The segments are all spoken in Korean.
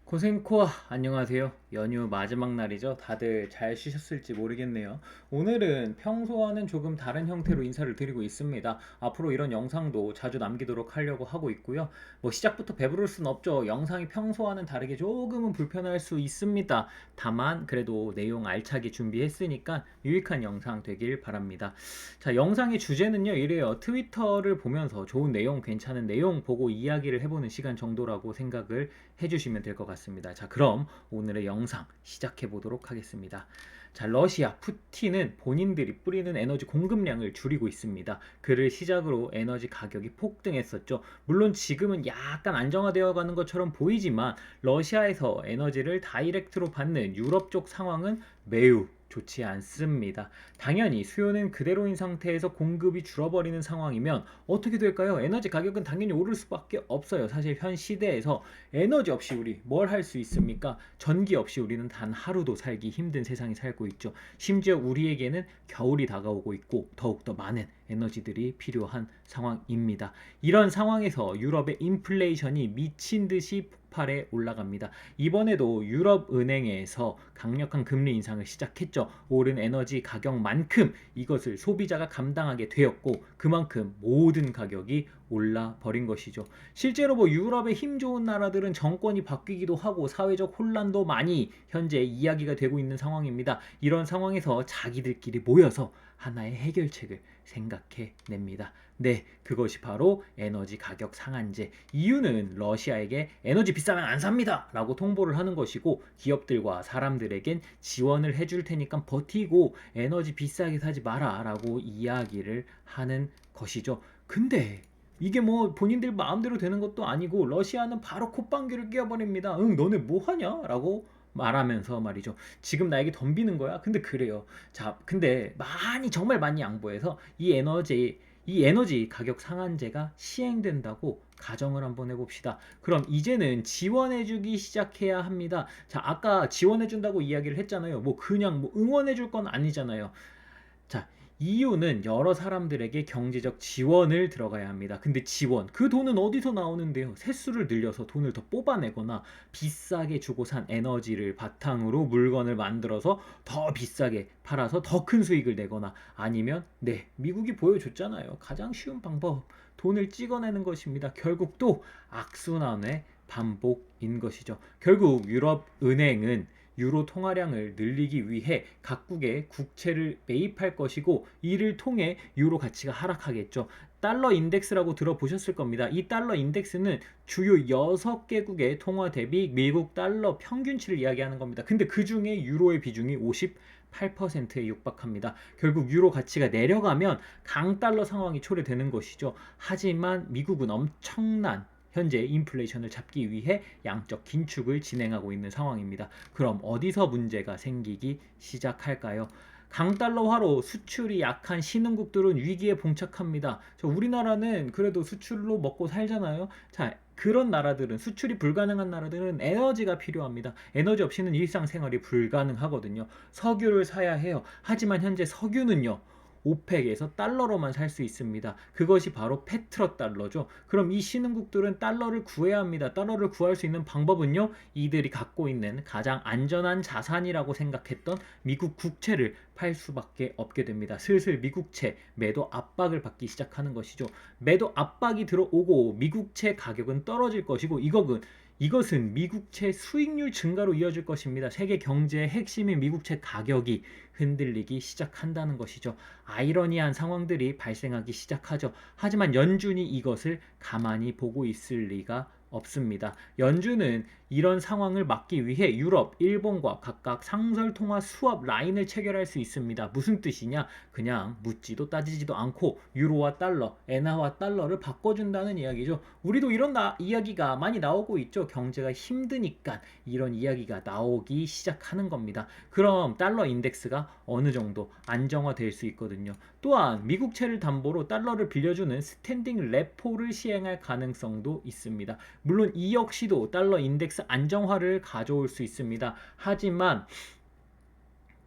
고생코아 안녕하세요. 연휴 마지막 날이죠. 다들 잘 쉬셨을지 모르겠네요. 오늘은 평소와는 조금 다른 형태로 인사를 드리고 있습니다. 앞으로 이런 영상도 자주 남기도록 하려고 하고 있고요. 뭐 시작부터 배부를 순 없죠. 영상이 평소와는 다르게 조금은 불편할 수 있습니다. 다만 그래도 내용 알차게 준비했으니까 유익한 영상 되길 바랍니다. 자, 영상의 주제는요, 이래요. 트위터를 보면서 좋은 내용, 괜찮은 내용 보고 이야기를 해보는 시간 정도라고 생각을 해주시면 될 것 같습니다. 자, 그럼 오늘의 영상 시작해 보도록 하겠습니다. 자, 러시아 푸틴은 본인들이 뿌리는 에너지 공급량을 줄이고 있습니다. 그를 시작으로 에너지 가격이 폭등했었죠. 물론 지금은 약간 안정화되어 가는 것처럼 보이지만 러시아에서 에너지를 다이렉트로 받는 유럽 쪽 상황은 매우 좋지 않습니다. 당연히 수요는 그대로인 상태에서 공급이 줄어버리는 상황이면 어떻게 될까요? 에너지 가격은 당연히 오를 수밖에 없어요. 사실 현 시대에서 에너지 없이 우리 뭘 할 수 있습니까? 전기 없이 우리는 단 하루도 살기 힘든 세상이 살고 있죠. 심지어 우리에게는 겨울이 다가오고 있고 더욱더 많은 에너지들이 필요한 상황입니다. 이런 상황에서 유럽의 인플레이션이 미친 듯이 폭발해 올라갑니다. 이번에도 유럽은행에서 강력한 금리 인상을 시작했죠. 오른 에너지 가격만큼 이것을 소비자가 감당하게 되었고 그만큼 모든 가격이 올라 버린 것이죠. 실제로 뭐 유럽의 힘 좋은 나라들은 정권이 바뀌기도 하고 사회적 혼란도 많이 현재 이야기가 되고 있는 상황입니다. 이런 상황에서 자기들끼리 모여서 하나의 해결책을 생각해 냅니다. 네, 그것이 바로 에너지 가격 상한제. 이유는 러시아에게 에너지 비싸면 안 삽니다 라고 통보를 하는 것이고 기업들과 사람들에겐 지원을 해줄 테니까 버티고 에너지 비싸게 사지 마라 라고 이야기를 하는 것이죠. 근데 이게 뭐 본인들 마음대로 되는 것도 아니고 러시아는 바로 콧방귀를 뀌어버립니다. 응, 너네 뭐 하냐? 라고 말하면서 말이죠. 지금 나에게 덤비는 거야? 근데 그래요. 자, 근데 많이 정말 많이 양보해서 이 에너지 가격 상한제가 시행된다고 가정을 한번 해봅시다. 그럼 이제는 지원해주기 시작해야 합니다. 자, 아까 지원해준다고 이야기를 했잖아요. 뭐 그냥 뭐 응원해줄 건 아니잖아요. 자, 이유는 여러 사람들에게 경제적 지원을 들어가야 합니다. 근데 지원, 그 돈은 어디서 나오는데요? 세수를 늘려서 돈을 더 뽑아내거나 비싸게 주고 산 에너지를 바탕으로 물건을 만들어서 더 비싸게 팔아서 더 큰 수익을 내거나 아니면 네, 미국이 보여줬잖아요. 가장 쉬운 방법, 돈을 찍어내는 것입니다. 결국 또 악순환의 반복인 것이죠. 결국 유럽은행은 유로 통화량을 늘리기 위해 각국의 국채를 매입할 것이고 이를 통해 유로 가치가 하락하겠죠. 달러 인덱스라고 들어보셨을 겁니다. 이 달러 인덱스는 주요 6개국의 통화 대비 미국 달러 평균치를 이야기하는 겁니다. 근데 그 중에 유로의 비중이 58%에 육박합니다. 결국 유로 가치가 내려가면 강달러 상황이 초래되는 것이죠. 하지만 미국은 엄청난 현재 인플레이션을 잡기 위해 양적 긴축을 진행하고 있는 상황입니다. 그럼 어디서 문제가 생기기 시작할까요? 강달러화로 수출이 약한 신흥국들은 위기에 봉착합니다. 우리나라는 그래도 수출로 먹고 살잖아요. 자, 그런 나라들은 수출이 불가능한 나라들은 에너지가 필요합니다. 에너지 없이는 일상생활이 불가능하거든요. 석유를 사야 해요. 하지만 현재 석유는요. 오펙에서 달러로만 살 수 있습니다. 그것이 바로 페트로 달러죠. 그럼 이 신흥국들은 달러를 구해야 합니다. 달러를 구할 수 있는 방법은요. 이들이 갖고 있는 가장 안전한 자산이라고 생각했던 미국 국채를 팔 수밖에 없게 됩니다. 슬슬 미국채 매도 압박을 받기 시작하는 것이죠. 매도 압박이 들어오고 미국채 가격은 떨어질 것이고 이것은 미국채 수익률 증가로 이어질 것입니다. 세계 경제의 핵심인 미국채 가격이 흔들리기 시작한다는 것이죠. 아이러니한 상황들이 발생하기 시작하죠. 하지만 연준이 이것을 가만히 보고 있을 리가 없습니다. 연준은 이런 상황을 막기 위해 유럽, 일본과 각각 상설통화 수업 라인을 체결할 수 있습니다. 무슨 뜻이냐? 그냥 묻지도 따지지도 않고 유로와 달러, 엔화와 달러를 바꿔준다는 이야기죠. 우리도 이런 이야기가 많이 나오고 있죠. 경제가 힘드니까 이런 이야기가 나오기 시작하는 겁니다. 그럼 달러 인덱스가 어느 정도 안정화될 수 있거든요. 또한 미국채를 담보로 달러를 빌려주는 스탠딩 레포를 시행할 가능성도 있습니다. 물론 이 역시도 달러 인덱스 안정화를 가져올 수 있습니다. 하지만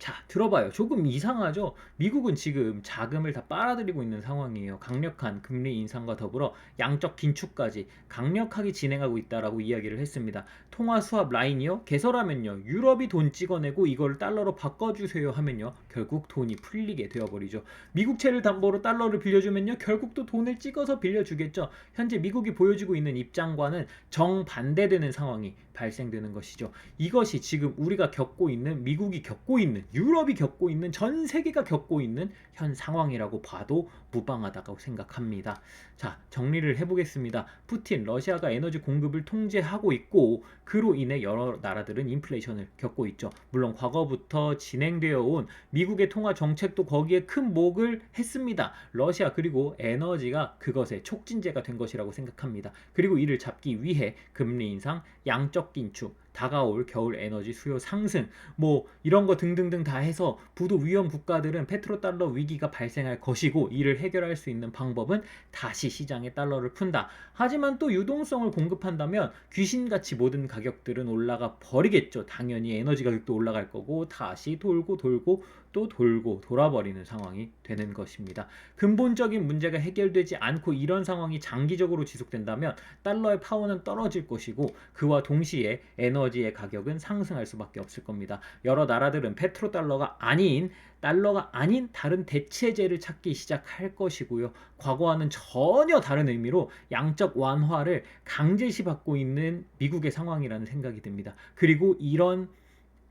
자, 들어봐요. 조금 이상하죠? 미국은 지금 자금을 다 빨아들이고 있는 상황이에요. 강력한 금리 인상과 더불어 양적 긴축까지 강력하게 진행하고 있다라고 이야기를 했습니다. 통화 수합 라인이요? 개설하면요. 유럽이 돈 찍어내고 이걸 달러로 바꿔주세요 하면요. 결국 돈이 풀리게 되어버리죠. 미국채를 담보로 달러를 빌려주면요. 결국 또 돈을 찍어서 빌려주겠죠. 현재 미국이 보여주고 있는 입장과는 정반대되는 상황이 발생되는 것이죠. 이것이 지금 우리가 겪고 있는, 미국이 겪고 있는, 유럽이 겪고 있는, 전 세계가 겪고 있는 현 상황이라고 봐도 무방하다고 생각합니다. 자, 정리를 해보겠습니다. 푸틴, 러시아가 에너지 공급을 통제하고 있고 그로 인해 여러 나라들은 인플레이션을 겪고 있죠. 물론 과거부터 진행되어 온 미국의 통화 정책도 거기에 큰 목을 했습니다. 러시아 그리고 에너지가 그것의 촉진제가 된 것이라고 생각합니다. 그리고 이를 잡기 위해 금리 인상, 양적 긴축, 다가올 겨울 에너지 수요 상승, 뭐 이런 거 등등등 다 해서 부도 위험 국가들은 페트로달러 위기가 발생할 것이고 이를 해결할 수 있는 방법은 다시 시장에 달러를 푼다. 하지만 또 유동성을 공급한다면 귀신같이 모든 가격들은 올라가 버리겠죠. 당연히 에너지 가격도 올라갈 거고 다시 돌고 돌고 또 돌고 돌아버리는 상황이 되는 것입니다. 근본적인 문제가 해결되지 않고 이런 상황이 장기적으로 지속된다면 달러의 파워는 떨어질 것이고 그와 동시에 에너지의 가격은 상승할 수밖에 없을 겁니다. 여러 나라들은 페트로달러가 아닌 달러가 아닌 다른 대체제를 찾기 시작할 것이고요. 과거와는 전혀 다른 의미로 양적 완화를 강제시 받고 있는 미국의 상황이라는 생각이 듭니다.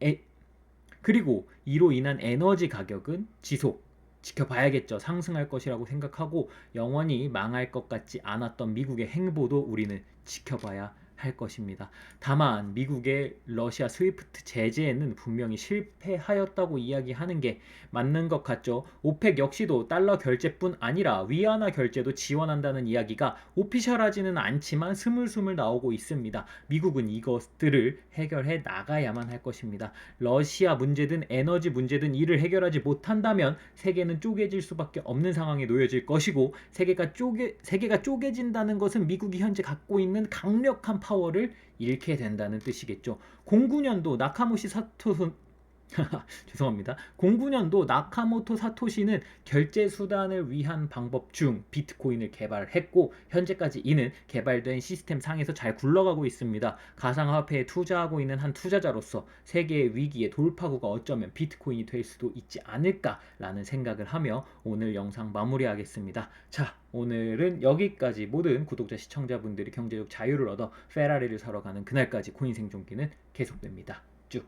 에, 그리고 이로 인한 에너지 가격은 지켜봐야겠죠. 상승할 것이라고 생각하고 영원히 망할 것 같지 않았던 미국의 행보도 우리는 지켜봐야 할 것입니다. 다만 미국의 러시아 스위프트 제재에는 분명히 실패하였다고 이야기하는 게 맞는 것 같죠. 오펙 역시도 달러 결제뿐 아니라 위안화 결제도 지원한다는 이야기가 오피셜하지는 않지만 스물스물 나오고 있습니다. 미국은 이것들을 해결해 나가야만 할 것입니다. 러시아 문제든 에너지 문제든 이를 해결하지 못한다면 세계는 쪼개질 수밖에 없는 상황에 놓여질 것이고 세계가 쪼개진다는 것은 미국이 현재 갖고 있는 강력한 파워를 잃게 된다는 뜻이겠죠. 09년도 나카모시 사토 죄송합니다. 09년도 나카모토 사토시는 결제 수단을 위한 방법 중 비트코인을 개발했고 현재까지 이는 개발된 시스템 상에서 잘 굴러가고 있습니다. 가상화폐에 투자하고 있는 한 투자자로서 세계의 위기의 돌파구가 어쩌면 비트코인이 될 수도 있지 않을까라는 생각을 하며 오늘 영상 마무리하겠습니다. 자, 오늘은 여기까지. 모든 구독자 시청자분들이 경제적 자유를 얻어 페라리를 사러 가는 그날까지 코인 생존기는 계속됩니다. 쭉.